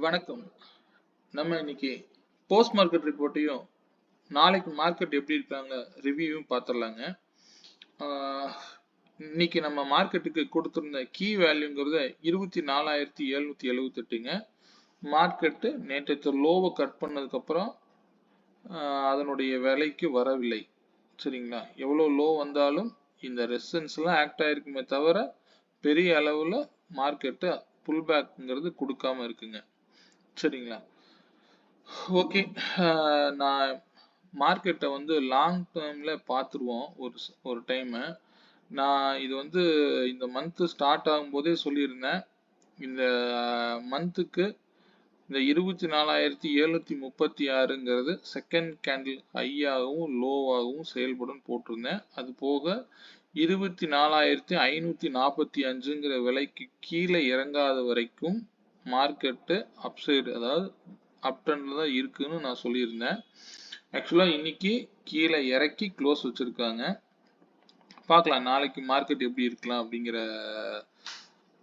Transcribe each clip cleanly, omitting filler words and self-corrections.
வணக்கம். நம்ம இன்னைக்கு போஸ்ட் மார்க்கெட் ரிப்போர்ட்டையும் நாளைக்கு மார்க்கெட் எப்படி இருக்காங்க ரிவ்யூவும் பார்த்துடலாங்க. இன்னைக்கு நம்ம மார்க்கெட்டுக்கு கொடுத்திருந்த கீ வேல்யூங்கிறத 24,778ங்க. மார்க்கெட்டு நேற்று லோவை கட் பண்ணதுக்கு அப்புறம் அதனுடைய விலைக்கு வரவில்லை. சரிங்களா? எவ்வளோ லோ வந்தாலும் இந்த ரெசிஸ்டன்ஸ்லாம் ஆக்ட் ஆயிருக்குமே தவிர பெரிய அளவில் மார்க்கெட்டு புல் பேக்ங்கிறது கொடுக்காம இருக்குங்க. சரிங்களா? ஓகே. நான் மார்க்கெட்டை வந்து லாங் டேர்ம்ல பார்த்துருவோம் ஒரு டைமு. நான் இது வந்து இந்த மந்த்து ஸ்டார்ட் ஆகும்போதே சொல்லியிருந்தேன். இந்த மந்த்துக்கு இந்த 24,736ங்கிறது செகண்ட் கேண்டில் ஹையாகவும் லோவாகவும் செயல்படும் போட்டிருந்தேன். அது போக 24,545ங்கிற விலைக்கு கீழே இறங்காத வரைக்கும் மார்க்கெட்டு அப்சைடு, அதாவது அப் ட்ரெண்ட்ல தான் இருக்குன்னு நான் சொல்லியிருந்தேன். ஆக்சுவலா இன்னைக்கு கீழே இறக்கி க்ளோஸ் வச்சிருக்காங்க. பார்க்கலாம் நாளைக்கு மார்க்கெட் எப்படி இருக்கலாம் அப்படிங்கிற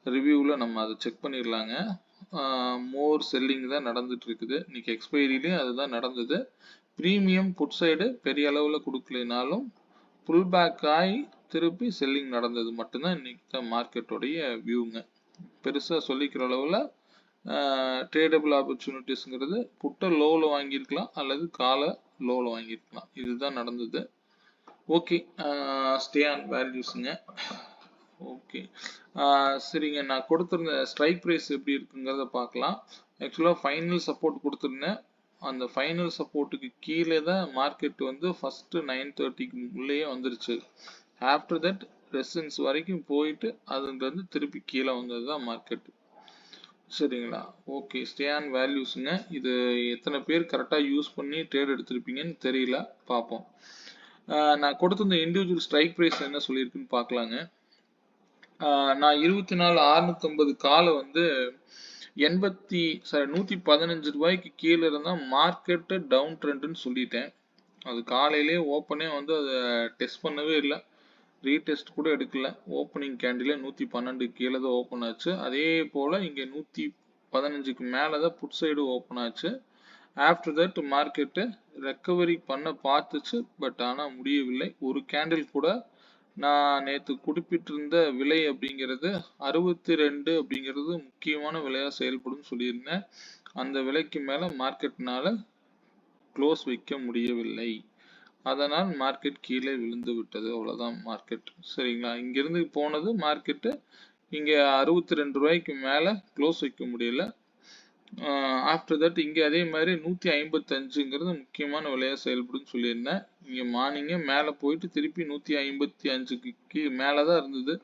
ரிவ்யூவில் நம்ம அதை செக் பண்ணிடலாங்க. மோர் செல்லிங் தான் நடந்துட்டு இருக்குது. இன்னைக்கு எக்ஸ்பைரிலையும் அதுதான் நடந்தது. ப்ரீமியம் புட் சைடு பெரிய அளவில் கொடுக்கலனாலும் புல் பேக் ஆகி திருப்பி செல்லிங் நடந்தது மட்டும்தான் இன்னைக்கு தான் மார்க்கெட்டோடைய வியூங்க. பெருசாக சொல்லிக்கிற அளவில் ட்ரேடபிள் ஆப்பர்ச்சுனிட்டிஸ்ங்கிறது புட்டை லோவில் வாங்கியிருக்கலாம் அல்லது காலை லோவில் வாங்கியிருக்கலாம். இதுதான் நடந்தது. ஓகே, ஸ்டே ஆன் வேல்யூஸுங்க. ஓகே, சரிங்க. நான் கொடுத்துருந்த ஸ்ட்ரைக் ப்ரைஸ் எப்படி இருக்குங்கிறத பார்க்கலாம். ஆக்சுவலாக ஃபைனல் சப்போர்ட் கொடுத்துருந்தேன். அந்த ஃபைனல் சப்போர்ட்டுக்கு கீழே தான் மார்க்கெட் வந்து ஃபஸ்ட்டு 930க்கு உள்ளேயே வந்துருச்சு. ஆஃப்டர் தட் ரெசிஸ்டன்ஸ் வரைக்கும் போயிட்டு அதுலேருந்து திருப்பி கீழே வந்தது தான் மார்க்கெட். சரிங்களா? ஓகே, ஸ்டே ஆன் வேல்யூஸுங்க. இது எத்தனை பேர் கரெக்டாக யூஸ் பண்ணி ட்ரேட் எடுத்திருப்பீங்கன்னு தெரியல, பார்ப்போம். நான் கொடுத்திருந்த இண்டிவிஜுவல் ஸ்ட்ரைக் ப்ரைஸ் என்ன சொல்லியிருக்குன்னு பார்க்கலாங்க. நான் 24,650 காலை வந்து 115 ரூபாய்க்கு கீழே இருந்தால் மார்க்கெட்டு டவுன் ட்ரெண்டுன்னு சொல்லிட்டேன். அது காலையிலே ஓப்பனே வந்து அதை டெஸ்ட் பண்ணவே இல்லை, ரீடெஸ்ட் கூட எடுக்கல. ஓப்பனிங் கேண்டில் 112 கீழே தான் ஓப்பன் ஆச்சு. அதே போல் இங்கே 115க்கு மேலே தான் புட் சைடு ஓப்பன் ஆச்சு. ஆஃப்டர் தட் மார்க்கெட்டு ரெக்கவரி பண்ண பார்த்துச்சு, பட் ஆனால் முடியவில்லை. ஒரு கேண்டில் கூட நான் நேற்று குறிப்பிட்டிருந்த விலை அப்படிங்கிறது 62 அப்படிங்கிறது முக்கியமான விலையாக செயல்படும் சொல்லியிருந்தேன். அந்த விலைக்கு மேலே மார்க்கெட்னால க்ளோஸ் வைக்க முடியவில்லை. அதனால் மார்க்கெட் கீழே விழுந்து விட்டது. அவ்வளோதான் மார்க்கெட். சரிங்களா? இங்கிருந்து போனது மார்க்கெட்டு இங்கே 62 ரூபாய்க்கு மேலே க்ளோஸ் வைக்க முடியல. ஆஃப்டர் தட் இங்கே அதே மாதிரி 155ங்கிறது முக்கியமான விலையாக செயல்படும் சொல்லியிருந்தேன். இங்கே மார்னிங்கே மேலே போயிட்டு திருப்பி 155க்கு மேலே தான் இருந்தது,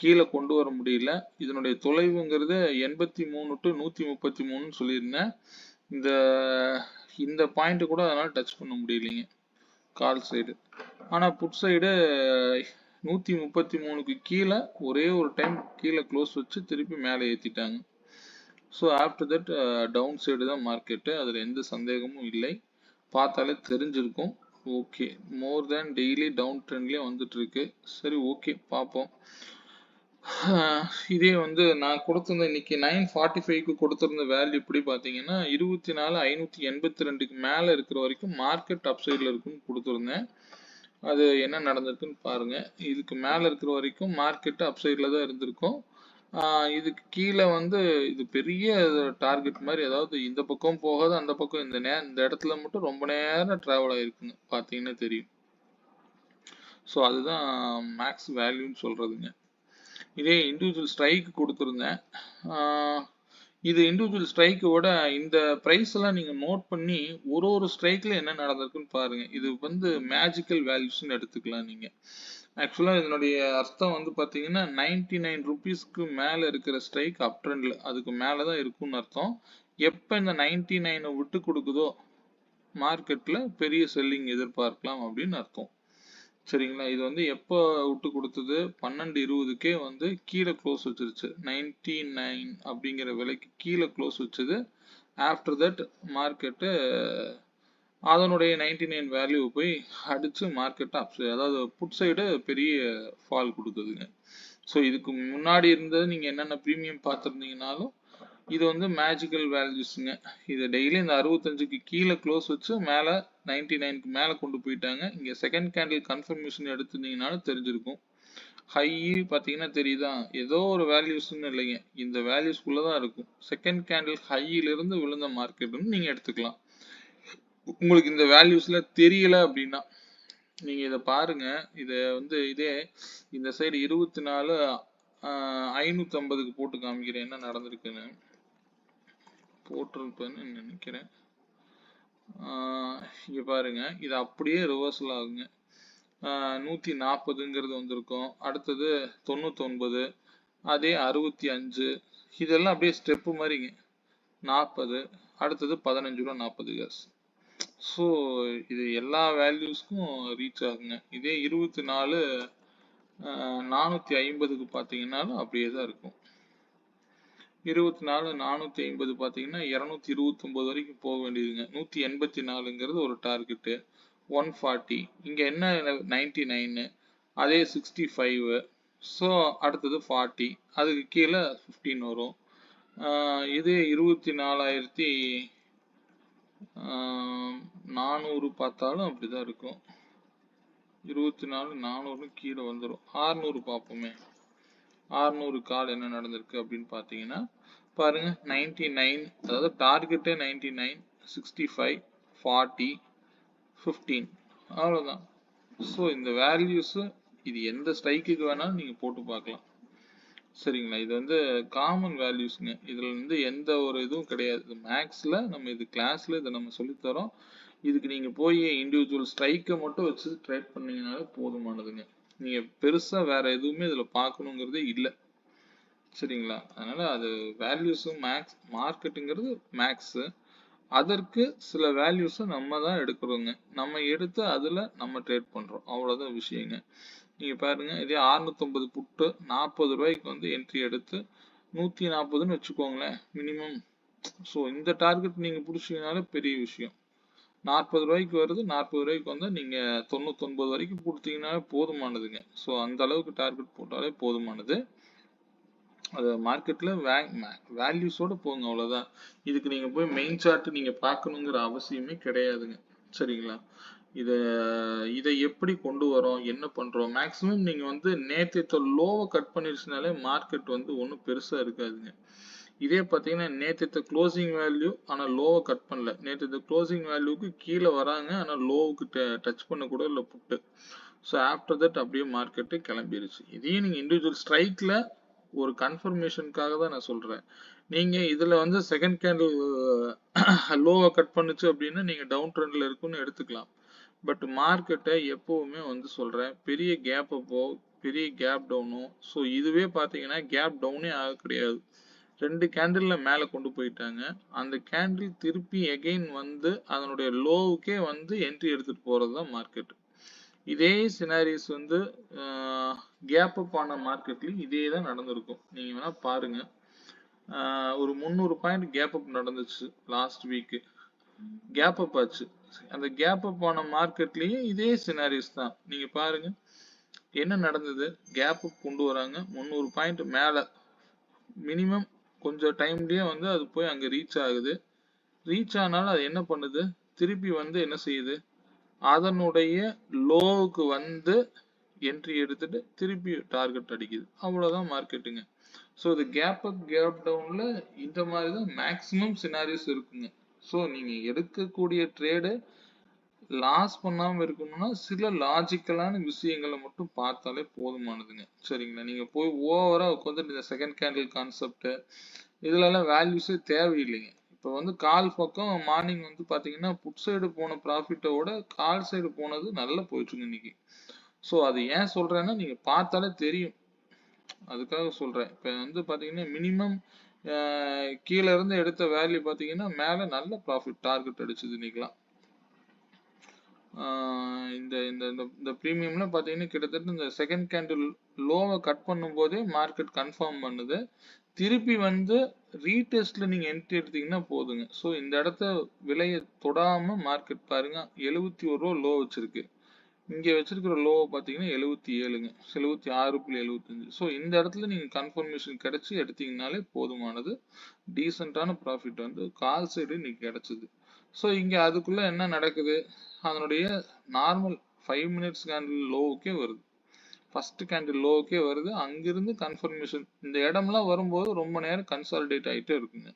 கீழே கொண்டு வர முடியல. இதனுடைய தொலைவுங்கிறது 83 to 133ன்னு சொல்லியிருந்தேன். இந்த பாயிண்ட் கூட அதனால் டச் பண்ண முடியலைங்க கால் சைடு. ஆனால் புட் சைடு 133க்கு கீழே ஒரே ஒரு டைம் கீழே க்ளோஸ் வச்சு திருப்பி மேலே ஏற்றிட்டாங்க. So after that down side தான் மார்க்கெட்டு. அதில் எந்த சந்தேகமும் இல்லை, பார்த்தாலே தெரிஞ்சிருக்கும். Okay, more than daily down ட்ரெண்ட்லேயே வந்துட்டு இருக்கு. சரி, ஓகே, பார்ப்போம். இதே வந்து நான் கொடுத்திருந்த இன்னைக்கு 945க்கு கொடுத்திருந்த வேல்யூ எப்படி பார்த்தீங்கன்னா 24,582க்கு மேலே இருக்கிற வரைக்கும் மார்க்கெட் அப்சைடில் இருக்குன்னு கொடுத்துருந்தேன். அது என்ன நடந்திருக்குன்னு பாருங்க. இதுக்கு மேலே இருக்கிற வரைக்கும் மார்க்கெட் அப்சைடில் தான் இருந்திருக்கும். இதுக்கு கீழே வந்து இது பெரிய டார்கெட் மாதிரி, அதாவது இந்த பக்கம் போகாது அந்த பக்கம் இந்த இடத்துல மட்டும் ரொம்ப நேரம் டிராவல் ஆயிருக்குங்க, பார்த்தீங்கன்னா தெரியும். ஸோ அதுதான் மேக்ஸ் வேல்யூன்னு சொல்றதுங்க. இதே இண்டிவிஜுவல் ஸ்ட்ரைக் கொடுத்துருந்தேன். இது இண்டிவிஜுவல் ஸ்ட்ரைக்கோட இந்த ப்ரைஸ் எல்லாம் நீங்கள் நோட் பண்ணி ஒரு ஸ்ட்ரைக்கில் என்ன நடந்திருக்குன்னு பாருங்க. இது வந்து மேஜிக்கல் வேல்யூஸ்ன்னு எடுத்துக்கலாம் நீங்கள். ஆக்சுவலாக இதனுடைய அர்த்தம் வந்து பார்த்தீங்கன்னா 99 ருபீஸ்க்கு மேலே இருக்கிற ஸ்ட்ரைக் அப் ட்ரெண்டில், அதுக்கு மேலே தான் இருக்குன்னு அர்த்தம். எப்போ இந்த 99 விட்டு கொடுக்குதோ மார்க்கெட்டில் பெரிய செல்லிங் எதிர்பார்க்கலாம் அப்படின்னு அர்த்தம். சரிங்களா? இது வந்து எப்போ விட்டு கொடுத்தது? 12:20க்கே வந்து கீழே க்ளோஸ் வச்சிருச்சு. 99 அப்படிங்கிற விலைக்கு கீழே க்ளோஸ் வச்சது. ஆஃப்டர் தட் மார்க்கெட்டு அதனுடைய 99 வேல்யூ போய் அடிச்சு மார்க்கெட்டை அதாவது புட் சைடு பெரிய ஃபால் கொடுக்குதுங்க. ஸோ இதுக்கு முன்னாடி இருந்தது நீங்கள் என்னென்ன ப்ரீமியம் பார்த்துருந்தீங்கனாலும் இது வந்து மேஜிக்கல் வேல்யூஸ்ங்க. இது டெய்லி இந்த 65க்கு கீழே க்ளோஸ் வச்சு மேலே 99க்கு மேலே கொண்டு போயிட்டாங்க. இங்கே செகண்ட் கேண்டில் கன்ஃபர்மேஷன் எடுத்துருந்தீங்கனாலும் தெரிஞ்சிருக்கும். ஹை பார்த்தீங்கன்னா தெரியுதா, ஏதோ ஒரு வேல்யூஸ்ன்னு இல்லைங்க, இந்த வேல்யூஸ்குள்ளே தான் இருக்கும். செகண்ட் கேண்டில் ஹையிலிருந்து விழுந்த மார்க்கெட்டுன்னு நீங்கள் எடுத்துக்கலாம். உங்களுக்கு இந்த வேல்யூஸ்ல தெரியல அப்படின்னா நீங்க இதை பாருங்க. இதை வந்து இதே இந்த சைடு 24 550க்கு போட்டு காமிக்கிறேன் என்ன நடந்திருக்குன்னு. போட்டிருப்பேன்னு நினைக்கிறேன். இங்க பாருங்க, இது அப்படியே ரிவர்சல் ஆகுங்க. 140ங்கிறது வந்திருக்கும், அடுத்தது 99, அதே 65, இதெல்லாம் அப்படியே ஸ்டெப்பு மாதிரிங்க. 40, அடுத்தது 15 ரூபா 40 காசு. ஸோ இது எல்லா வேல்யூஸ்க்கும் ரீச் ஆகுங்க. இதே 24 450க்கு பார்த்தீங்கன்னாலும் அப்படியே தான் இருக்கும். 24 450 பார்த்தீங்கன்னா 229 வரைக்கும் போக வேண்டியதுங்க. 184ங்கிறது ஒரு டார்கெட்டு. 140, இங்கே என்ன 99, அதே 65, ஸோ அடுத்தது 40, அதுக்கு கீழே 15 வரும். இது 24,400 பார்த்தாலும் அப்படிதான் இருக்கும். 24,400 கீழே வந்துடும். 600 பார்ப்போமே. 600 கால் என்ன நடந்திருக்கு அப்படின்னு பார்த்தீங்கன்னா பாருங்க, 99, அதாவது டார்கெட்டே 99, 65, 40, 15, அவ்வளோதான். ஸோ இந்த வேல்யூஸ் இது எந்த ஸ்ட்ரைக்குக்கு வேணாலும் நீங்கள் போட்டு பார்க்கலாம். சரிங்களா, இது வந்து காமன் வேல்யூஸ்ங்க. இதில் வந்து எந்த ஒரு இதுவும் கிடையாது. இது மேக்ஸில் நம்ம இது கிளாஸில் இதை நம்ம சொல்லித்தரோம். இதுக்கு நீங்கள் போய் இண்டிவிஜுவல் ஸ்ட்ரைக்கை மட்டும் வச்சு ட்ரேட் பண்ணீங்கனாலே போதுமானதுங்க. நீங்கள் பெருசாக வேற எதுவுமே இதில் பார்க்கணுங்கிறதே இல்லை. சரிங்களா, அதனால அது வேல்யூஸும் மேக்ஸ், மார்க்கெட்டுங்கிறது மேக்ஸு, அதற்கு சில வேல்யூஸை நம்ம தான் எடுக்கிறோங்க. நம்ம எடுத்து அதில் நம்ம ட்ரேட் பண்ணுறோம், அவ்வளோதான் விஷயங்க. நீங்கள் பாருங்க, இதே 650 புட்டு 40 ரூபாய்க்கு வந்து என்ட்ரி எடுத்து 140ன்னு வச்சுக்கோங்களேன் மினிமம். ஸோ இந்த டார்கெட் நீங்கள் பிடிச்சிங்கனாலே பெரிய விஷயம். 40 ரூபாய்க்கு வருது, 40 ரூபாய்க்கு வந்து நீங்கள் 99 வரைக்கும் கொடுத்தீங்கன்னாலே போதுமானதுங்க. ஸோ அந்த அளவுக்கு டார்கெட் போட்டாலே போதுமானது. அது மார்க்கெட்டில் வேல்யூஸோடு போங்க, அவ்வளோதான். இதுக்கு நீங்கள் போய் மெயின் சார்ட் நீங்கள் பார்க்கணுங்கிற அவசியமே கிடையாதுங்க. சரிங்களா, இதை எப்படி கொண்டு வரோம், என்ன பண்ணுறோம், மேக்ஸிமம் நீங்கள் வந்து நேற்று லோவை கட் பண்ணிடுச்சுனாலே மார்க்கெட் வந்து ஒன்றும் பெருசாக இருக்காதுங்க. இதே பார்த்தீங்கன்னா நேற்று க்ளோசிங் வேல்யூ ஆனால் லோவை கட் பண்ணல, நேற்று க்ளோசிங் வேல்யூக்கு கீழே வராங்க ஆனால் லோவுக்கு டச் பண்ணக்கூட இல்லை புட்டு. ஸோ ஆஃப்டர் தட் அப்படியே மார்க்கெட்டு கிளம்பிடுச்சு. இதையும் நீங்கள் இண்டிவிஜுவல் ஸ்ட்ரைக்கில் ஒரு கன்ஃபர்மேஷனுக்காக தான் நான் சொல்கிறேன். நீங்கள் இதில் வந்து செகண்ட் கேண்டில் லோவை கட் பண்ணுச்சு அப்படின்னா நீங்கள் டவுன் ட்ரெண்டில் இருக்குன்னு எடுத்துக்கலாம். பட் மார்க்கெட்டை எப்போவுமே வந்து சொல்கிறேன், பெரிய கேப் அப்போ பெரிய கேப் டவுனோ, ஸோ இதுவே பார்த்தீங்கன்னா கேப் டவுனே ஆக கிடையாது. 2 கேண்டிலில் மேலே கொண்டு போயிட்டாங்க. அந்த கேண்டில் திருப்பி எகெயின் வந்து அதனுடைய லோவுக்கே வந்து என்ட்ரி எடுத்துகிட்டு போகிறது தான் மார்க்கெட். இதே சினாரிஸ் வந்து கேப் அப் ஆன மார்க்கெட்லையும் இதே தான் நடந்திருக்கும். நீங்கள் வேணால் பாருங்கள், ஒரு 300 பாயிண்ட் கேப் அப் நடந்துச்சு லாஸ்ட் வீக்கு, கேப் அப் ஆச்சு. அந்த கேப் அப் ஆன மார்க்கெட்லேயும் இதே சினாரிஸ் தான். நீங்கள் பாருங்க என்ன நடந்தது, கேப் அப் கொண்டு வராங்க 300 பாயிண்ட் மேலே, மினிமம் கொஞ்சம் டைம்லேயே வந்து அது போய் அங்கே ரீச் ஆகுது. ரீச் ஆனாலும் அது என்ன பண்ணுது, திருப்பி வந்து என்ன செய்யுது, அதனுடைய லோவுக்கு வந்து என்ட்ரி எடுத்துட்டு திருப்பி டார்கெட் அடிக்குது, அவ்வளோதான் மார்க்கெட்டுங்க. ஸோ இது கேப் அப் கேப் டவுனில் இந்த மாதிரி தான் மேக்ஸிமம் சினாரிஸ் இருக்குங்க. ஸோ நீங்கள் எடுக்கக்கூடிய ட்ரேடு லாஸ் பண்ணாமல் இருக்கணும்னா சில லாஜிக்கலான விஷயங்களை மட்டும் பார்த்தாலே போதுமானதுங்க. சரிங்களா, நீங்கள் போய் ஓவராக உட்காந்துட்டு இந்த செகண்ட் கேண்டில் கான்செப்ட் இதுலலாம் வேல்யூஸே தேவையில்லைங்க. இப்போ வந்து கால் பக்கம் மார்னிங் வந்து பார்த்தீங்கன்னா புட் சைடு போன ப்ராஃபிட்டோட கால் சைடு போனது நல்லா போயிடுச்சுங்க இன்னைக்கு. ஸோ அது ஏன் சொல்கிறேன்னா நீங்கள் பார்த்தாலே தெரியும், அதுக்காக சொல்கிறேன். இப்போ வந்து பார்த்தீங்கன்னா மினிமம் கீழே இருந்து எடுத்த வேல்யூ பார்த்தீங்கன்னா மேலே நல்ல ப்ராஃபிட் டார்கெட் அடிச்சுது இன்னைக்கெலாம். இந்த இந்த இந்த ப்ரீமியம்ல பார்த்தீங்கன்னா கிட்டத்தட்ட இந்த செகண்ட் கேண்டில் லோவை கட் பண்ணும்போதே மார்க்கெட் கன்ஃபார்ம் பண்ணுது. திருப்பி வந்து ரீடெஸ்ட்ல நீங்கள் என்ட்ரி எடுத்தீங்கன்னா போதுங்க. ஸோ இந்த இடத்த விலையை தொடாமல் மார்க்கெட் பாருங்க 71 ரூபா லோ வச்சிருக்கு. இங்க வச்சிருக்கிற லோ பார்த்தீங்கன்னா 77ங்க, 76.75. ஸோ இந்த இடத்துல நீங்க கன்ஃபர்மேஷன் கிடைச்சி எடுத்தீங்கனாலே போதுமானது. டீசென்டான ப்ராஃபிட் வந்து கால் சைடு இன்னைக்கு கிடைச்சது. ஸோ இங்க அதுக்குள்ள என்ன நடக்குது, அதனுடைய நார்மல் 5 மினிட்ஸ் கேண்டில் லோவுக்கே வருது, ஃபர்ஸ்ட் கேண்டில் லோவுக்கே வருது. அங்கிருந்து கன்ஃபர்மேஷன் இந்த இடம்லாம் வரும்போது ரொம்ப நேரம் கன்சாலிடேட் ஆகிட்டே இருக்குங்க.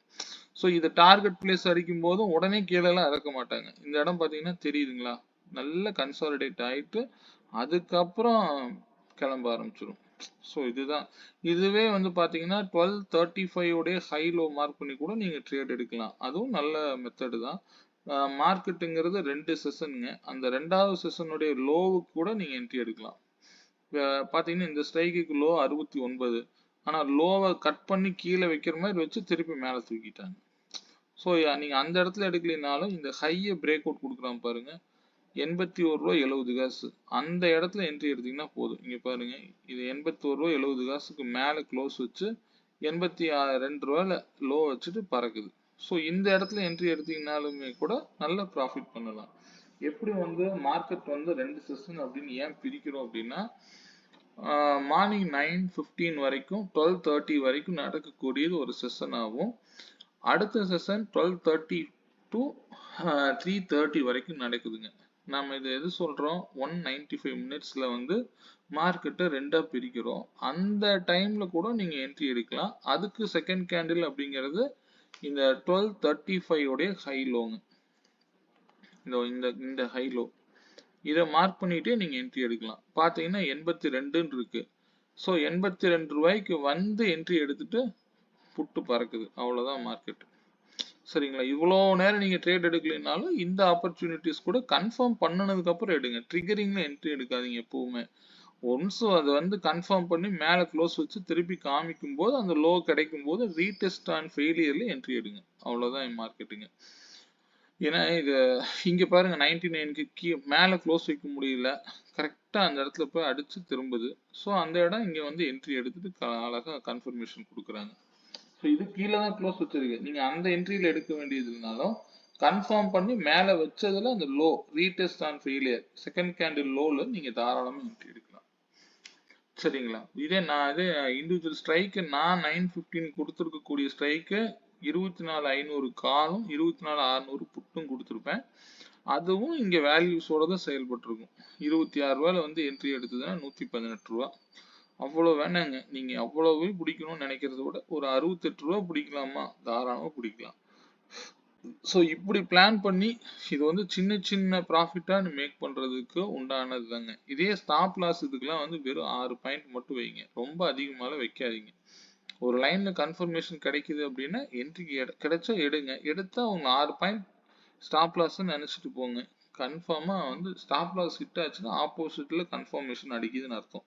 ஸோ இது டார்கெட் பிளேஸ் அடிக்கும் போதும் உடனே கீழெல்லாம் இறக்க மாட்டாங்க. இந்த இடம் பார்த்தீங்கன்னா தெரியுதுங்களா, நல்ல கன்சாலிடேட் ஆகிட்டு அதுக்கப்புறம் கிளம்ப ஆரம்பிச்சிடும். ஸோ இதுதான், இதுவே வந்து பார்த்தீங்கன்னா 1235 உடைய ஹை லோ மார்க் பண்ணி கூட நீங்கள் ட்ரேட் எடுக்கலாம். அதுவும் நல்ல மெத்தடு தான். மார்க்கெட்டுங்கிறது 2 செஷனுங்க. அந்த 2வது செஷனுடைய லோவுக்கு கூட நீங்கள் என்ட்ரி எடுக்கலாம். பார்த்தீங்கன்னா இந்த ஸ்ட்ரைக்குக்கு லோ 69, ஆனால் லோவை கட் பண்ணி கீழே வைக்கிற மாதிரி வச்சு திருப்பி மேலே தூக்கிட்டாங்க. ஸோ நீங்கள் அந்த இடத்துல எடுக்கலைனாலும் இந்த ஹையை பிரேக் அவுட் கொடுக்குறான் பாருங்க, 81 ரூபா 70 காசு, அந்த இடத்துல என்ட்ரி எடுத்தீங்கன்னா போதும். இங்கே பாருங்க, இது 81 ரூபா 70 காசுக்கு மேலே க்ளோஸ் வச்சு 82 ரூபாயில் லோ வச்சுட்டு பறக்குது. ஸோ இந்த இடத்துல என்ட்ரி எடுத்தீங்கனாலுமே கூட நல்ல ப்ராஃபிட் பண்ணலாம். எப்படி வந்து மார்க்கெட் வந்து 2 செஷன் அப்படின்னு ஏன் பிரிக்கிறோம் அப்படின்னா, மார்னிங் 9:15 வரைக்கும் 12:30 வரைக்கும் நடக்கக்கூடியது ஒரு செஷன் ஆகும். அடுத்த செஷன் 12:30 டு 3:30 வரைக்கும் நடக்குதுங்க. நம்ம இது எது சொல்றோம், 195 மினிட்ஸ்ல வந்து மார்க்கெட்டை 2ஆ பிரிக்கிறோம். அந்த டைம்ல கூட நீங்க என்ட்ரி எடுக்கலாம். அதுக்கு செகண்ட் கேண்டில் அப்படிங்கிறது இந்த 12:35 உடைய ஹை லோங்க, இந்த ஹை லோ, இதை மார்க் பண்ணிட்டே நீங்க என்ட்ரி எடுக்கலாம். பாத்தீங்கன்னா 82 இருக்கு. ஸோ 82 ரூபாய்க்கு வந்து என்ட்ரி எடுத்துட்டு புட்டு பறக்குது. அவ்வளவுதான் மார்க்கெட். சரிங்களா, இவ்வளோ நேரம் நீங்க ட்ரேட் எடுக்கலைனாலும் இந்த ஆப்பர்ச்சுனிட்டிஸ் கூட கன்ஃபார்ம் பண்ணனதுக்கு அப்புறம் எடுங்க. ட்ரிகரிங்ல என்ட்ரி எடுக்காதீங்க எப்பவுமே. ஒன்ஸ் அது வந்து கன்ஃபார்ம் பண்ணி மேலே க்ளோஸ் வச்சு திருப்பி காமிக்கும் போது அந்த லோ கிடைக்கும் போது ரீடெஸ்ட் ஆன் ஃபெயிலியர்ல என்ட்ரி எடுங்க. அவ்வளவுதான் மார்க்கெட்டுங்க. ஏன்னா இது இங்க பாருங்க 99க்கு மேலே க்ளோஸ் வைக்க முடியல, கரெக்டா அந்த இடத்துல போய் அடிச்சு திரும்புது. ஸோ அந்த இடம் இங்க வந்து என்ட்ரி எடுத்துட்டு அழகா கன்ஃபர்மேஷன் கொடுக்குறாங்க. ஸோ இது கீழே தான் க்ளோஸ் வச்சிருக்கு, நீங்க அந்த என்ட்ரியில எடுக்க வேண்டியது இருந்தாலும் கன்ஃபார்ம் பண்ணி மேலே வச்சதுல அந்த low retest on failure second candle லோல நீங்க தாராளமா என்ட்ரி எடுக்கலாம். சரிங்களா, இதே இண்டிவிஜுவல் ஸ்ட்ரைக்கு நான் 9:15 கொடுத்துருக்கக்கூடிய ஸ்ட்ரைக்கு 24,500 காலும் 24,600 புட்டும் கொடுத்துருப்பேன். அதுவும் இங்க வேல்யூஸோட தான் செயல்பட்டுருக்கும். 26 ரூபாயில வந்து என்ட்ரி எடுத்ததுன்னா 118 ரூபா. அவ்வளோ வேணாங்க, நீங்க அவ்வளவு பிடிக்கணும்னு நினைக்கிறத விட ஒரு 68 ரூபா பிடிக்கலாமா, தாராளமா பிடிக்கலாம். ஸோ இப்படி பிளான் பண்ணி இது வந்து சின்ன சின்ன ப்ராஃபிட்டா மேக் பண்றதுக்கு உண்டானது தாங்க. இதே ஸ்டாப் லாஸ் இதுக்கெல்லாம் வந்து வெறும் 6 பாயிண்ட் மட்டும் வைங்க, ரொம்ப அதிகமால வைக்காதீங்க. ஒரு லைன்ல கன்ஃபர்மேஷன் கிடைக்குது அப்படின்னா என்ட்ரிக்கு கிடைச்சா எடுங்க, எடுத்தா உங்க 6 பாயிண்ட் ஸ்டாப் லாஸ் நினைச்சிட்டு போங்க. கன்ஃபார்மா வந்து ஸ்டாப் லாஸ் ஹிட் ஆச்சுன்னா ஆப்போசிட்ல கன்ஃபர்மேஷன் அடிக்குதுன்னு அர்த்தம்.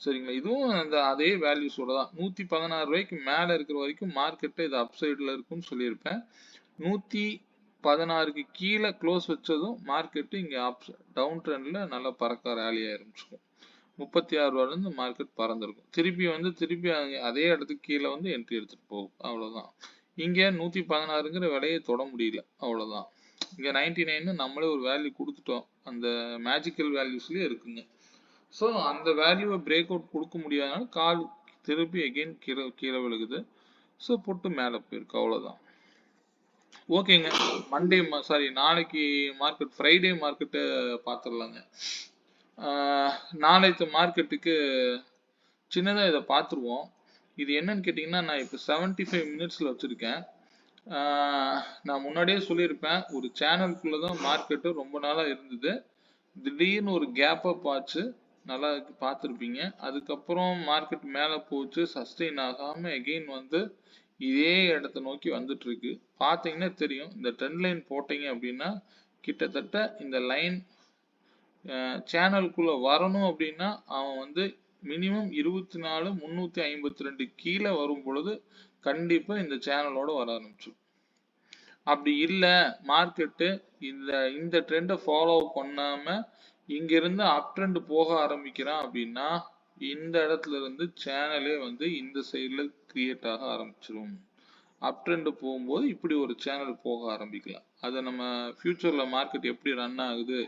சரிங்களா, இதுவும் அந்த அதே வேல்யூஸோட தான். 116 ரூபாய்க்கு மேல இருக்கிற வரைக்கும் மார்க்கெட்டு இது அப்சைட்ல இருக்குன்னு சொல்லியிருப்பேன். 116க்கு கீழே க்ளோஸ் வச்சதும் மார்க்கெட்டு இங்க டவுன் ட்ரெண்ட்ல நல்லா பறக்க ரேலி ஆரம்பிச்சிருக்கும். 36 ரூபாயில இருந்து மார்க்கெட் பறந்துருக்கும். திருப்பி அதே இடத்துக்கு கீழே வந்து என்ட்ரி எடுத்துட்டு போகும். அவ்வளவுதான். இங்க 116ங்கிற விலையை தொட முடியல, அவ்வளவுதான். இங்க 99 நம்மளே ஒரு வேல்யூ கொடுத்துட்டோம், அந்த மேஜிக்கல் வேல்யூஸ்லயே இருக்குங்க. ஸோ அந்த வேல்யூவை பிரேக் அவுட் கொடுக்க முடியாதனால கால் திருப்பி அகெயின் கீழே விழுகுது. ஸோ புட்டு மேலே போயிருக்கு, அவ்வளோதான். ஓகேங்க, நாளைக்கு மார்க்கெட் ஃப்ரைடே மார்க்கெட்டை பார்த்துடலாங்க. நாளைக்கு மார்க்கெட்டுக்கு சின்னதாக இதை பார்த்துருவோம். இது என்னன்னு கேட்டிங்கன்னா, நான் இப்போ 75 மினிட்ஸில் வச்சுருக்கேன். நான் முன்னாடியே சொல்லியிருப்பேன், ஒரு சேனலுக்குள்ளே தான் மார்க்கெட்டு ரொம்ப நாளாக இருந்தது. திடீர்னு ஒரு கேப் அப் ஆச்சு, நல்லா பார்த்துருப்பீங்க. அதுக்கப்புறம் மார்க்கெட் மேலே போச்சு, சஸ்டெயின் ஆகாமல் எகெயின் வந்து இதே இடத்த நோக்கி வந்துட்டு இருக்கு. பார்த்தீங்கன்னா தெரியும், இந்த ட்ரெண்ட் லைன் போட்டீங்க அப்படின்னா கிட்டத்தட்ட இந்த லைன் சேனலுக்குள்ள வரணும் அப்படின்னா அவன் வந்து மினிமம் 24,352 கீழே வரும் பொழுது கண்டிப்பா இந்த சேனலோட வர ஆரம்பிச்சிடும். அப்படி இல்லை, மார்க்கெட்டு இந்த ட்ரெண்டை ஃபாலோ பண்ணாம இங்கிருந்து அப் ட்ரெண்ட் போக ஆரம்பிக்கிறான் அப்படின்னா இந்த இடத்துல இருந்து சேனலே வந்து இந்த சைட்ல கிரியேட் ஆக ஆரம்பிச்சிடும். அப் ட்ரெண்ட் போகும்போது இப்படி ஒரு சேனல் போக ஆரம்பிக்கலாம். அதை நம்ம ஃபியூச்சர்ல மார்க்கெட் எப்படி ரன் ஆகுது,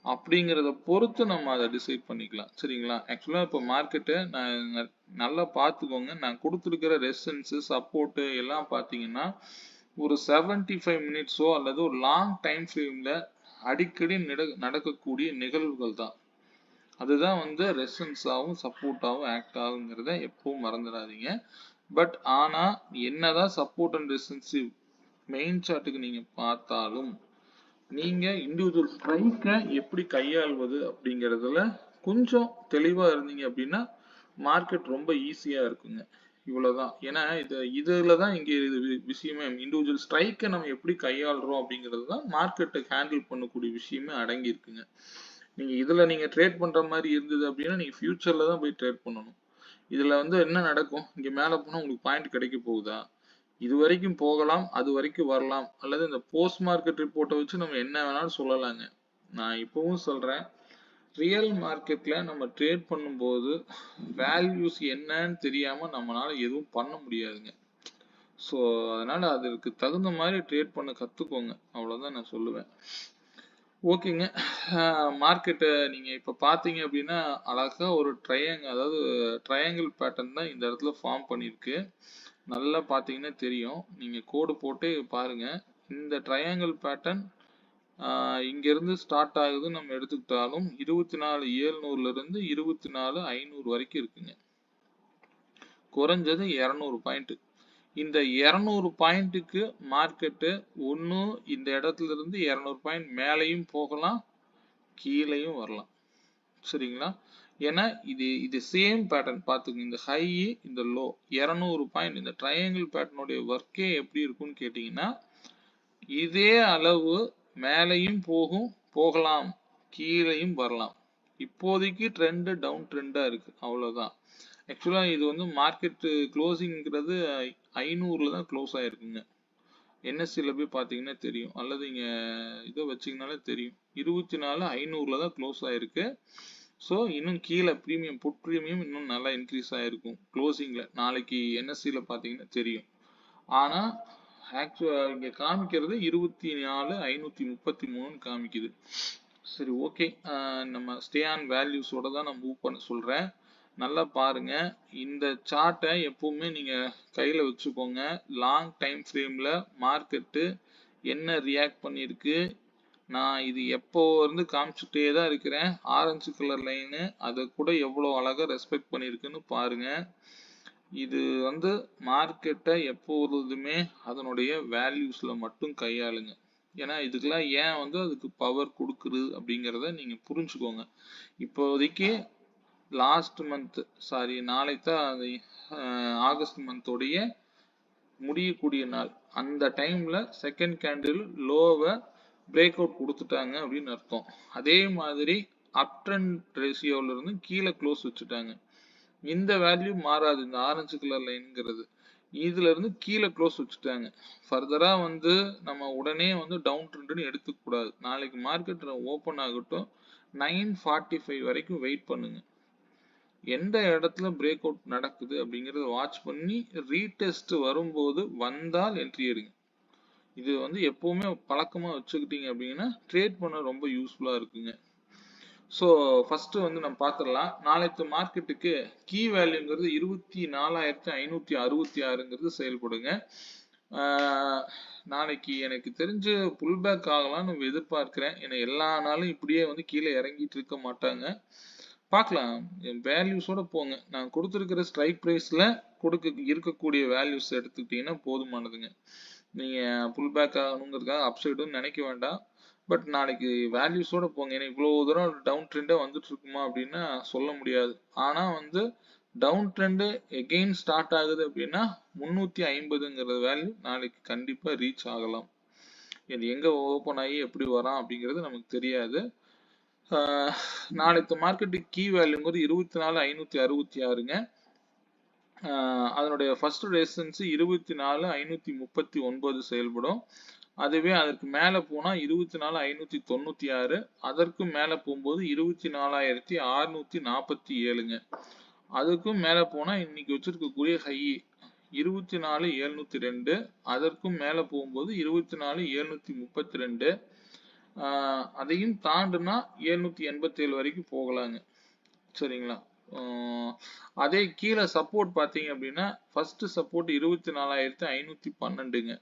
அப்படிங்கிறத பொறுத்து நம்ம அதை டிசைட் பண்ணிக்கலாம். சரிங்களா? ஆக்சுவலா இப்போ மார்க்கெட்டை நான் நல்லா பார்த்துக்கோங்க. நான் கொடுத்துருக்கிற ரெசிஸ்டன்ஸ் சப்போர்ட் எல்லாம் பார்த்தீங்கன்னா ஒரு 75 மினிட்ஸோ அல்லது ஒரு லாங் டைம் ஃப்ரேம்ல அடிக்கடி நடக்கக்கூடிய நிகழ்வுகள் தான். அதுதான் வந்து ரெசிஸ்டன்ஸாகவும் சப்போர்ட்டாகவும் ஆக்ட் ஆகுங்கிறத எப்பவும் மறந்துடாதீங்க. பட் ஆனா என்னதான் சப்போர்ட் அண்ட் ரெசிஸ்டன்ஸ் மெயின் சார்ட்டுக்கு நீங்க பார்த்தாலும் நீங்க இண்டிவிஜுவல் ஸ்ட்ரைக்கை எப்படி கையாள்வது அப்படிங்கிறதுல கொஞ்சம் தெளிவா இருந்தீங்க அப்படின்னா மார்க்கெட் ரொம்ப ஈஸியா இருக்குங்க. இவ்வளவுதான். ஏன்னா இதுலதான் இங்க விஷயமே இண்டிவிஜுவல் ஸ்ட்ரைக்கை நம்ம எப்படி கையாளுறோம் அப்படிங்கிறது தான் மார்க்கெட்டை ஹேண்டில் பண்ணக்கூடிய விஷயமே அடங்கி இருக்குங்க. நீங்க இதுல நீங்க ட்ரேட் பண்ற மாதிரி இருந்தது அப்படின்னா நீங்க ஃபியூச்சர்ல தான் போய் ட்ரேட் பண்ணணும். இதுல வந்து என்ன நடக்கும்? இங்க மேல போனா உங்களுக்கு பாயிண்ட் கிடைக்க போகுதா? இது வரைக்கும் போகலாம், அது வரைக்கும் வரலாம், அல்லது இந்த போஸ்ட் மார்க்கெட் ரிப்போர்ட்டை வச்சு நம்ம என்ன வேணாலும் சொல்லலாங்க. நான் இப்பவும் சொல்றேன், ரியல் மார்க்கெட்ல நம்ம ட்ரேட் பண்ணும்போது வேல்யூஸ் என்னன்னு தெரியாம நம்மளால எதுவும் பண்ண முடியாதுங்க. ஸோ அதனால அதற்கு தகுந்த மாதிரி ட்ரேட் பண்ண கத்துக்கோங்க. அவ்வளவுதான் நான் சொல்லுவேன். ஓகேங்க. மார்க்கெட்டை நீங்க இப்ப பாத்தீங்க அப்படின்னா அழகா ஒரு அதாவது ட்ரையாங்கிள் பேட்டர்ன் தான் இந்த இடத்துல ஃபார்ம் பண்ணிருக்கு. நல்லா பார்த்தீங்கன்னா தெரியும். நீங்க கோடு போட்டு பாருங்க. இந்த ட்ரையாங்கிள் பேட்டர்ன் இங்கிருந்து ஸ்டார்ட் ஆகுது நம்ம எடுத்துக்கிட்டாலும் 24,700ல இருந்து 24,500 வரைக்கும் இருக்குங்க. குறைஞ்சது 200 பாயிண்ட். இந்த 200 பாயிண்ட்டுக்கு மார்க்கெட்டு ஒன்று இந்த இடத்துல இருந்து 200 பாயிண்ட் மேலையும் போகலாம், கீழையும் வரலாம். சரிங்களா? ஏன்னா இது சேம் பேட்டர்ன் பார்த்துங்க. இந்த ஹை இந்த லோ 200 பாயிண்ட் இந்த ட்ரையாங்கிள் பேட்டர்னுடைய ஒர்க்கே எப்படி இருக்கும்னு கேட்டீங்கன்னா இதே அளவு மேலையும் போகலாம், கீழையும் வரலாம். இப்போதைக்கு ட்ரெண்ட் டவுன் ட்ரெண்டா இருக்கு. அவ்வளவுதான். ஆக்சுவலா இது வந்து மார்க்கெட் க்ளோசிங்கிறது 500ல தான் க்ளோஸ் ஆயிருக்குங்க. என்எஸ்சியில் போய் பார்த்தீங்கன்னா தெரியும், அல்லது இங்க இதை வச்சிங்கனாலே தெரியும். 24,500ல தான் க்ளோஸ் ஆயிருக்கு. ஸோ இன்னும் கீழே ப்ரீமியம் புட் ப்ரீமியம் இன்னும் நல்லா இன்க்ரீஸ் ஆயிருக்கும் க்ளோசிங்ல. நாளைக்கு என்எஸ்சியில் பார்த்தீங்கன்னா தெரியும். ஆனா ஆக்சுவலா இங்க காமிக்கிறது 24,533 காமிக்குது. சரி, ஓகே. நம்ம ஸ்டே ஆன் வேல்யூஸோட தான் நான் மூவ் பண்ண சொல்றேன். நல்லா பாருங்க. இந்த சார்ட்டை எப்பவுமே நீங்க கையில வச்சுக்கோங்க. லாங் டைம் ஃப்ரேம்ல மார்க்கெட்டு என்ன ரியாக்ட் பண்ணிருக்கு, நான் இது எப்போ இருந்து காமிச்சுட்டே தான் இருக்கிறேன். ஆரஞ்சு கலர் லைனு அதை கூட எவ்வளோ அழகா ரெஸ்பெக்ட் பண்ணியிருக்குன்னு பாருங்க. இது வந்து மார்க்கெட்டை எப்பொழுதுமே அதனுடைய வேல்யூஸ்ல மட்டும் கையாளுங்க. ஏன்னா இதுக்கெல்லாம் ஏன் வந்து அதுக்கு பவர் கொடுக்குது அப்படிங்கிறத நீங்க புரிஞ்சுக்கோங்க. இப்போதைக்கு லாஸ்ட் மந்த் நாளைக்கு தான் ஆகஸ்ட் மந்தோடைய முடியக்கூடிய நாள். அந்த டைம்ல செகண்ட் கேண்டில் லோவை பிரேக் அவுட் கொடுத்துட்டாங்க அப்படின்னு அர்த்தம். அதே மாதிரி அப் ட்ரெண்ட் ரேஷியோல இருந்து கீழே க்ளோஸ் வச்சுட்டாங்க. இந்த வேல்யூ மாறாது. இந்த ஆரஞ்சு கலர் லைன்ங்கிறது இதுல இருந்து கீழே க்ளோஸ் வச்சுட்டாங்க. ஃபர்தரா வந்து நம்ம உடனே வந்து டவுன் ட்ரெண்ட்னு எடுத்துக்க கூடாது. நாளைக்கு மார்க்கெட் ஓப்பன் ஆகட்டும், 945 வரைக்கும் வெயிட் பண்ணுங்க. எந்த இடத்துல பிரேக் அவுட் நடக்குது அப்படிங்கறத வாட்ச் பண்ணி ரீடெஸ்ட் வரும்போது வந்தால் என்ட்ரி எடுங்க. இது வந்து எப்பவுமே பழக்கமா வச்சுக்கிட்டீங்க அப்படின்னா ட்ரேட் பண்ண ரொம்ப யூஸ்ஃபுல்லா இருக்குங்க. ஸோ ஃபர்ஸ்ட் வந்து நம்ம பார்த்துடலாம். நாளைக்கு மார்க்கெட்டுக்கு கீ வேல்யூங்கிறது 24,566ங்கிறது செயல்படுங்க. நாளைக்கு எனக்கு தெரிஞ்சு புல் பேக் ஆகலாம்னு எதிர்பார்க்கிறேன். ஏன்னா எல்லா நாளும் இப்படியே வந்து கீழே இறங்கிட்டு இருக்க மாட்டாங்க. பார்க்கலாம். வேல்யூஸோட போங்க. நான் கொடுத்துருக்கிற ஸ்ட்ரைக் ப்ரைஸ்ல இருக்கக்கூடிய வேல்யூஸ் எடுத்துக்கிட்டீங்கன்னா போதுமானதுங்க. நீங்க புல் பேக் ஆகணுங்கிறதுக்காக அப்சைடுன்னு நினைக்க வேண்டாம். பட் நாளைக்கு வேல்யூஸோட போங்க. ஏன்னா இவ்வளவு தூரம் டவுன் ட்ரெண்டே வந்துட்டு இருக்குமா அப்படின்னா சொல்ல முடியாது. ஆனா வந்து டவுன் ட்ரெண்டு எகெயின் ஸ்டார்ட் ஆகுது அப்படின்னா 350ங்கிற வேல்யூ நாளைக்கு கண்டிப்பா ரீச் ஆகலாம். இது எங்க ஓப்பன் ஆகி எப்படி வரான் அப்படிங்கிறது நமக்கு தெரியாது. நாளைக்கு மார்க்கெட்டுக்கு கீ வேல்யூங்கிறது 24,566ங்க. அதனுடைய ஃபர்ஸ்ட் ரெசிஸ்டன்ஸ் 24,539 செயல்படும். அதுவே அதற்கு மேல போனா 24,596, அதற்கு மேல போகும்போது 24,647ங்க. அதுக்கும் மேல போனா இன்னைக்கு வச்சிருக்கக்கூடிய ஹை 24,702, அதற்கும் மேல போகும்போது 24,732, அதையும் தாண்டுனா 787 வரைக்கும் போகலாங்க. சரிங்களா? அதே கீழே சப்போர்ட் பார்த்தீங்க அப்படின்னா ஃபர்ஸ்ட் சப்போர்ட் 24,512ங்க.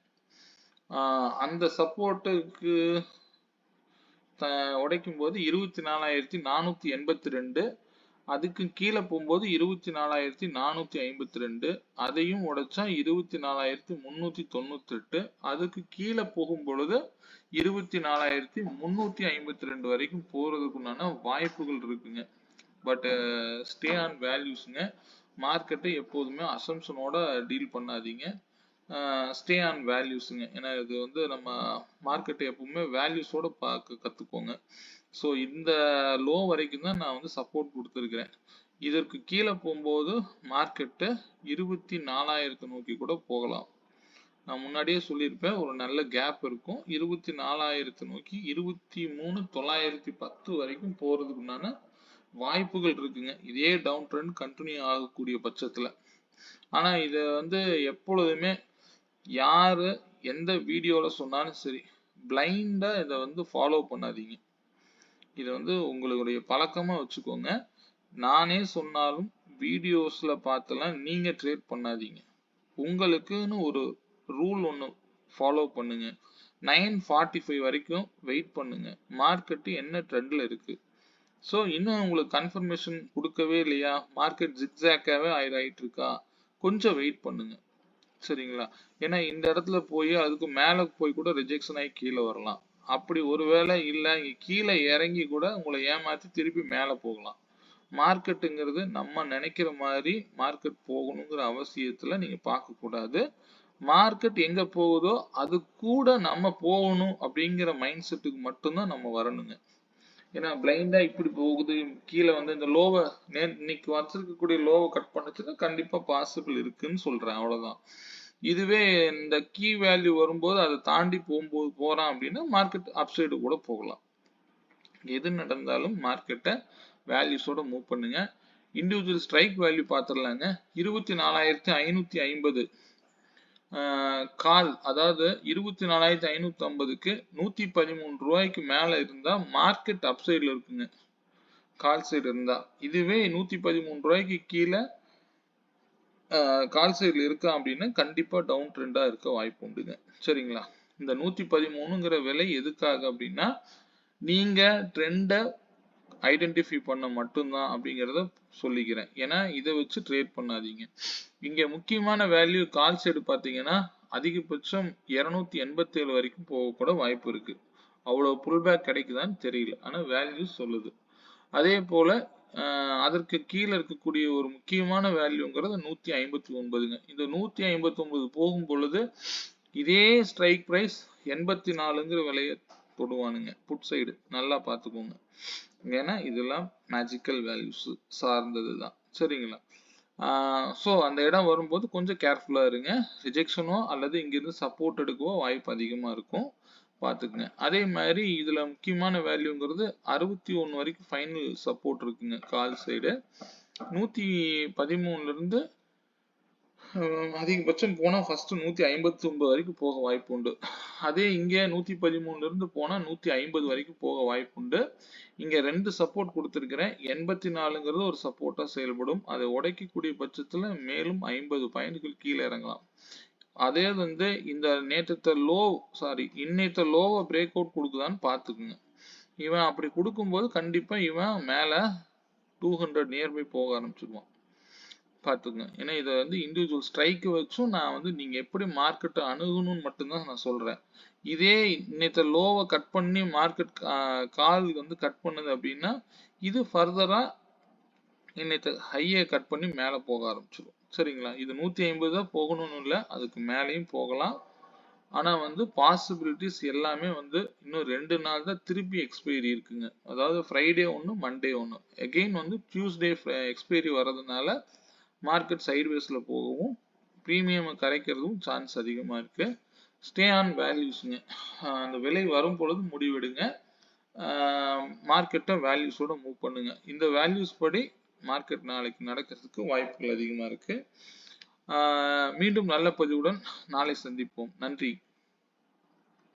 அந்த சப்போர்ட்டுக்கு உடைக்கும் போது 24,482, அதுக்கு கீழே போகும்போது 24,452, அதையும் உடைச்சா 24,398, அதுக்கு கீழே போகும் பொழுது 24,352 வரைக்கும் போறதுக்குண்டான வாய்ப்புகள் இருக்குங்க. பட் ஸ்டே ஆன் வேல்யூஸ்ங்க. மார்க்கெட்டை எப்போதுமே அசம்ஷனோட டீல் பண்ணாதீங்க. ஸ்டே ஆன் வேல்யூஸுங்க. ஏன்னா இது வந்து நம்ம மார்க்கெட்டை எப்பவுமே வேல்யூஸோட பார்க்க கற்றுக்கோங்க. ஸோ இந்த லோ வரைக்கும் தான் நான் வந்து சப்போர்ட் கொடுத்துருக்கிறேன். இதற்கு கீழே போகும்போது மார்க்கெட்டு 24,000 நோக்கி கூட போகலாம். நான் முன்னாடியே சொல்லியிருப்பேன், ஒரு நல்ல கேப் இருக்கும். 24,000 நோக்கி 23,910 வரைக்கும் போகிறதுக்குண்டான வாய்ப்புகள் இருக்குங்க. இதே டவுன் ட்ரெண்ட் கண்டினியூ ஆகக்கூடிய பட்சத்தில். ஆனால் இதை வந்து எப்பொழுதுமே யாரு எந்த வீடியோவில் சொன்னாலும் சரி, பிளைண்டாக இதை வந்து ஃபாலோ பண்ணாதீங்க. இதை வந்து உங்களுடைய பழக்கமாக வச்சுக்கோங்க. நானே சொன்னாலும் வீடியோஸில் பார்த்தெல்லாம் நீங்கள் ட்ரேட் பண்ணாதீங்க. உங்களுக்குன்னு ஒரு ரூல் ஒன்று ஃபாலோ பண்ணுங்க. 9:45 வரைக்கும் வெயிட் பண்ணுங்க. மார்க்கெட்டு என்ன ட்ரெண்டில் இருக்குது. ஸோ இன்னும் உங்களுக்கு கன்ஃபர்மேஷன் கொடுக்கவே இல்லையா, மார்க்கெட் ஜிக்ஸாக்காகவே ஆயிட்டு இருக்கா, கொஞ்சம் வெயிட் பண்ணுங்க. சரிங்களா? ஏன்னா இந்த இடத்துல போய் அதுக்கு மேலே போய் கூட ரிஜெக்ஷன் ஆகி கீழே வரலாம். அப்படி ஒருவேளை இல்லை, இங்கே கீழே இறங்கி கூட உங்களை ஏமாற்றி திருப்பி மேலே போகலாம். மார்க்கெட்டுங்கிறது நம்ம நினைக்கிற மாதிரி மார்க்கெட் போகணுங்கிற அவசியத்தில் நீங்கள் பார்க்கக்கூடாது. மார்க்கெட் எங்கே போகுதோ அது கூட நம்ம போகணும் அப்படிங்கிற மைண்ட் செட்டுக்கு மட்டும்தான் நம்ம வரணுங்க. ஏன்னா பிளைண்டா இப்படி போகுது, கீழே வந்து இந்த லோவை இன்னைக்கு வச்சிருக்கக்கூடிய லோவை கட் பண்ணுச்சுன்னா கண்டிப்பா பாசிபிள் இருக்குன்னு சொல்றேன், அவ்வளவுதான். இதுவே இந்த கீ வேல்யூ வரும்போது அதை தாண்டி போகும்போது போறான் அப்படின்னா மார்க்கெட் அப்சைடு கூட போகலாம். எது நடந்தாலும் மார்க்கெட்டை வேல்யூஸோட மூவ் பண்ணுங்க. இண்டிவிஜுவல் ஸ்ட்ரைக் வேல்யூ பார்த்துடலாங்க. 24,550 கால், அதாவது 24,550க்கு 113 ரூபாய்க்கு மேல இருந்தா மார்க்கெட் அப்சைட்ல இருக்குங்க. கால் சைடு இருந்தா. இதுவே 113 ரூபாய்க்கு கீழே கால் சைடுல இருக்கா அப்படின்னா கண்டிப்பா டவுன் ட்ரெண்டா இருக்க வாய்ப்பு உண்டுங்க. சரிங்களா? இந்த 113ங்கிற விலை எதுக்காக அப்படின்னா நீங்க ட்ரெண்டை ஐடென்டிஃபை பண்ண மட்டும்தான் அப்படிங்கிறத சொல்லிக்கிறேன். ஏன்னா இதை வச்சு ட்ரேட் பண்ணாதீங்க. இங்க முக்கியமான வேல்யூ கால் சைடு பார்த்தீங்கன்னா அதிகபட்சம் 287 வரைக்கும் போக கூட வாய்ப்பு இருக்கு. அவ்வளவு புல் பேக் கிடைக்குதான்னு தெரியல, ஆனா வேல்யூ சொல்லுது. அதே போல அதற்கு கீழே இருக்கக்கூடிய ஒரு முக்கியமான வேல்யூங்கிறது 159ங்க. இந்த 159 போகும் பொழுது இதே ஸ்ட்ரைக் பிரைஸ் 84ங்கிற விலையை தொடுவானுங்க புட் சைடு. நல்லா பார்த்துக்கோங்க. ஏன்னா இதெல்லாம் மேஜிக்கல் வேல்யூஸ் சார்ந்தது தான். சரிங்களா? ஸோ அந்த இடம் வரும்போது கொஞ்சம் கேர்ஃபுல்லாக இருங்க. ரிஜெக்ஷனோ அல்லது இங்கிருந்து சப்போர்ட் எடுக்கவோ வாய்ப்பு அதிகமாக இருக்கும், பார்த்துக்குங்க. அதே மாதிரி இதில் முக்கியமான வேல்யூங்கிறது 61 வரைக்கும் ஃபைனல் சப்போர்ட் இருக்குங்க கால் சைடு. 113லேருந்து அதிகபட்சம் போனால் ஃபர்ஸ்ட் 159 வரைக்கும் போக வாய்ப்பு உண்டு. அதே இங்கே 113லேருந்து போனால் 150 வரைக்கும் போக வாய்ப்பு உண்டு. இங்கே 2 சப்போர்ட் கொடுத்துருக்கிறேன். 84ங்கிறது ஒரு சப்போர்ட்டாக செயல்படும். அதை உடைக்கக்கூடிய பட்சத்தில் மேலும் 50 பாயிண்ட்கள் கீழே இறங்கலாம். அதே வந்து இந்த இன்னைத்த லோவை பிரேக் அவுட் கொடுக்குதான்னு பார்த்துக்குங்க. இவன் அப்படி கொடுக்கும்போது கண்டிப்பாக இவன் மேலே 200 நியர்பை போக ஆரம்பிச்சிருவான், பார்த்துக்குங்க. ஏன்னா இதை வந்து இண்டிவிஜுவல் ஸ்ட்ரைக்கு வச்சும் நான் வந்து நீங்கள் எப்படி மார்க்கெட்டை அணுகணும்னு மட்டும்தான் நான் சொல்கிறேன். இதே இன்னைத்த லோவை கட் பண்ணி மார்க்கெட் கால் வந்து கட் பண்ணுது அப்படின்னா இது ஃபர்தராக இன்னைத்த ஹையை கட் பண்ணி மேலே போக ஆரம்பிச்சிடும். சரிங்களா? இது 150 தான் போகணும்னு இல்லை, அதுக்கு மேலேயும் போகலாம். ஆனால் வந்து பாசிபிலிட்டிஸ் எல்லாமே வந்து இன்னும் 2 நாள் தான் திருப்பி எக்ஸ்பைரி இருக்குங்க. அதாவது ஃப்ரைடே ஒன்று, மண்டே ஒன்று. எகெயின் வந்து டியூஸ்டே எக்ஸ்பைரி வர்றதுனால மார்க்கெட் சைட்வேஸ்ல போகவும் ப்ரீமியம் கரைக்கிறதும் சான்ஸ் அதிகமாக இருக்கு. ஸ்டே ஆன் வேல்யூஸுங்க. அந்த விலை வரும் பொழுது முடிவெடுங்க. மார்க்கெட்டை வேல்யூஸோட மூவ் பண்ணுங்க. இந்த வேல்யூஸ் படி மார்க்கெட் நாளைக்கு நடக்கிறதுக்கு வாய்ப்புகள் அதிகமாக இருக்கு. மீண்டும் நல்ல பதிவுடன் நாளை சந்திப்போம். நன்றி.